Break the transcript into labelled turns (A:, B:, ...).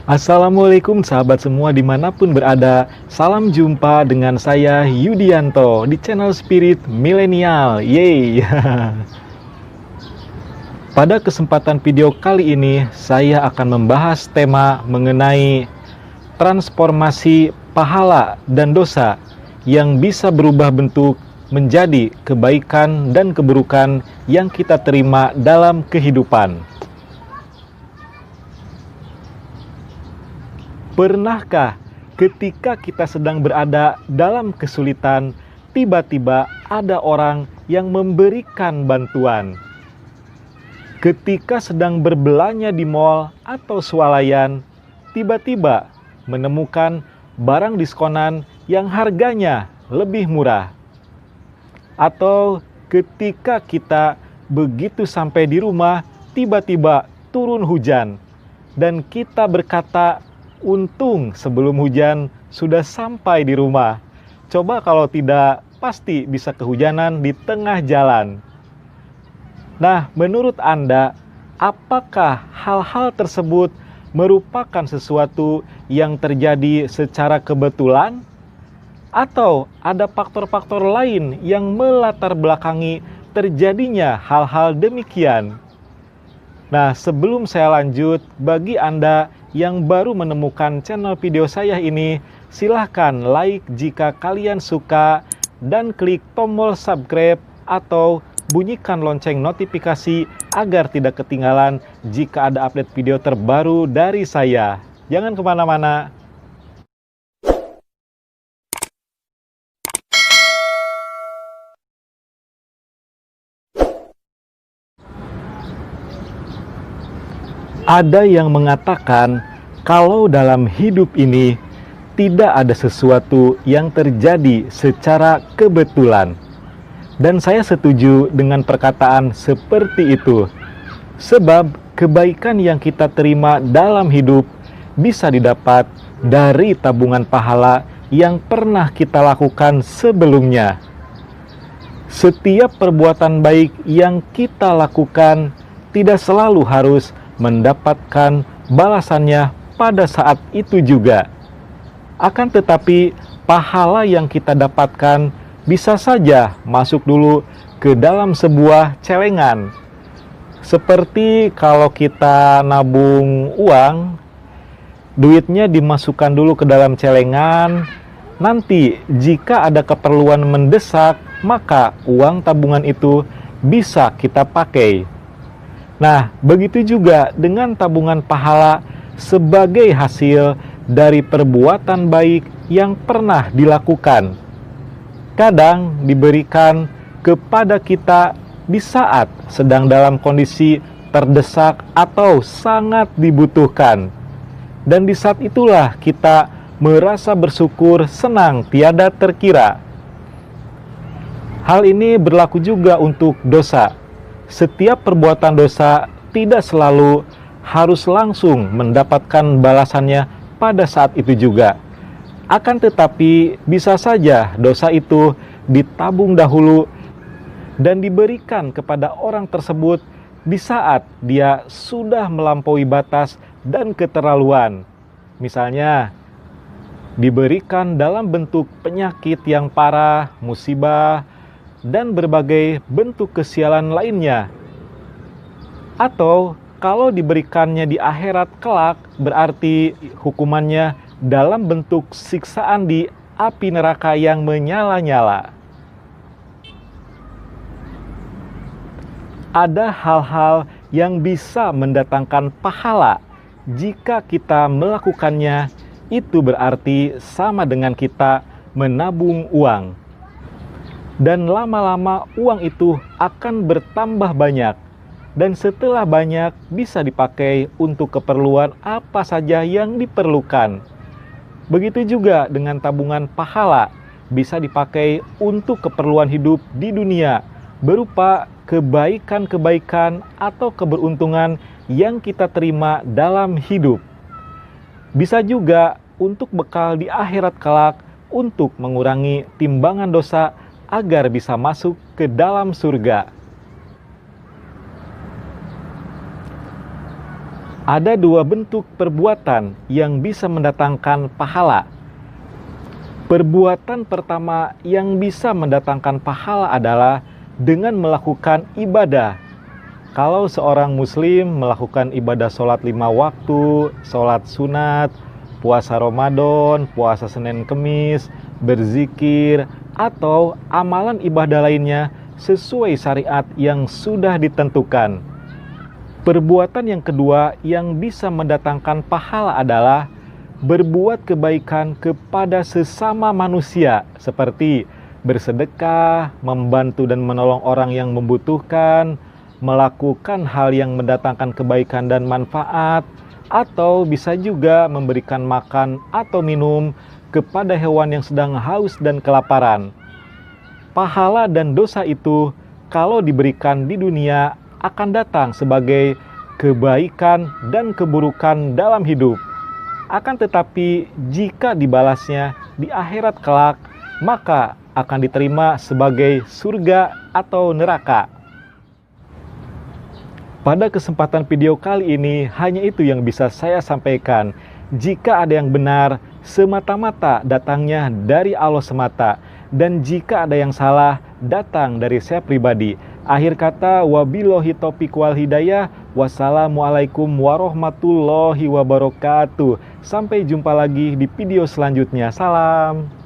A: Assalamualaikum sahabat semua dimanapun berada. Salam jumpa dengan saya Yudianto di channel Spirit Milenial. Yeay. Pada kesempatan video kali ini saya akan membahas tema mengenai transformasi pahala dan dosa yang bisa berubah bentuk menjadi kebaikan dan keburukan yang kita terima dalam kehidupan. Pernahkah ketika kita sedang berada dalam kesulitan, tiba-tiba ada orang yang memberikan bantuan? Ketika sedang berbelanja di mal atau swalayan, tiba-tiba menemukan barang diskonan yang harganya lebih murah. Atau ketika kita begitu sampai di rumah, tiba-tiba turun hujan, dan kita berkata, untung sebelum hujan sudah sampai di rumah. Coba kalau tidak, pasti bisa kehujanan di tengah jalan. Nah, menurut Anda, apakah hal-hal tersebut merupakan sesuatu yang terjadi secara kebetulan? Atau ada faktor-faktor lain yang melatar belakangi terjadinya hal-hal demikian? Nah, sebelum saya lanjut, bagi Anda yang baru menemukan channel video saya ini, silahkan like jika kalian suka dan klik tombol subscribe atau bunyikan lonceng notifikasi agar tidak ketinggalan jika ada update video terbaru dari saya. Jangan kemana-mana. Ada yang mengatakan kalau dalam hidup ini tidak ada sesuatu yang terjadi secara kebetulan. Dan saya setuju dengan perkataan seperti itu. Sebab kebaikan yang kita terima dalam hidup bisa didapat dari tabungan pahala yang pernah kita lakukan sebelumnya. Setiap perbuatan baik yang kita lakukan tidak selalu harus mendapatkan balasannya pada saat itu juga. Akan tetapi, pahala yang kita dapatkan bisa saja masuk dulu ke dalam sebuah celengan. Seperti kalau kita nabung uang, duitnya dimasukkan dulu ke dalam celengan. Nanti jika ada keperluan mendesak, maka uang tabungan itu bisa kita pakai. Nah, begitu juga dengan tabungan pahala sebagai hasil dari perbuatan baik yang pernah dilakukan. Kadang diberikan kepada kita di saat sedang dalam kondisi terdesak atau sangat dibutuhkan. Dan di saat itulah kita merasa bersyukur, senang tiada terkira. Hal ini berlaku juga untuk dosa. Setiap perbuatan dosa tidak selalu harus langsung mendapatkan balasannya pada saat itu juga. Akan tetapi bisa saja dosa itu ditabung dahulu dan diberikan kepada orang tersebut di saat dia sudah melampaui batas dan keterlaluan. Misalnya, diberikan dalam bentuk penyakit yang parah, musibah, dan berbagai bentuk kesialan lainnya. Atau kalau diberikannya di akhirat kelak, berarti hukumannya dalam bentuk siksaan di api neraka yang menyala-nyala. Ada hal-hal yang bisa mendatangkan pahala jika kita melakukannya. Itu berarti sama dengan kita menabung uang. Dan lama-lama uang itu akan bertambah banyak. Dan setelah banyak bisa dipakai untuk keperluan apa saja yang diperlukan. Begitu juga dengan tabungan pahala, bisa dipakai untuk keperluan hidup di dunia, berupa kebaikan-kebaikan atau keberuntungan yang kita terima dalam hidup. Bisa juga untuk bekal di akhirat kelak, untuk mengurangi timbangan dosa agar bisa masuk ke dalam surga. Ada dua bentuk perbuatan yang bisa mendatangkan pahala. Perbuatan pertama yang bisa mendatangkan pahala adalah dengan melakukan ibadah. Kalau seorang muslim melakukan ibadah sholat 5 waktu, sholat sunat, puasa Ramadan, puasa Senin Kemis, berzikir, atau amalan ibadah lainnya sesuai syariat yang sudah ditentukan. Perbuatan yang kedua yang bisa mendatangkan pahala adalah berbuat kebaikan kepada sesama manusia, seperti bersedekah, membantu dan menolong orang yang membutuhkan, melakukan hal yang mendatangkan kebaikan dan manfaat, atau bisa juga memberikan makan atau minum kepada hewan yang sedang haus dan kelaparan. Pahala dan dosa itu kalau diberikan di dunia akan datang sebagai kebaikan dan keburukan dalam hidup. Akan tetapi jika dibalasnya di akhirat kelak, maka akan diterima sebagai surga atau neraka. Pada kesempatan video kali ini, hanya itu yang bisa saya sampaikan. Jika ada yang benar, semata-mata datangnya dari Allah semata. Dan jika ada yang salah, datang dari saya pribadi. Akhir kata, wabillahi taufiq wal hidayah. Wassalamualaikum warahmatullahi wabarakatuh. Sampai jumpa lagi di video selanjutnya. Salam.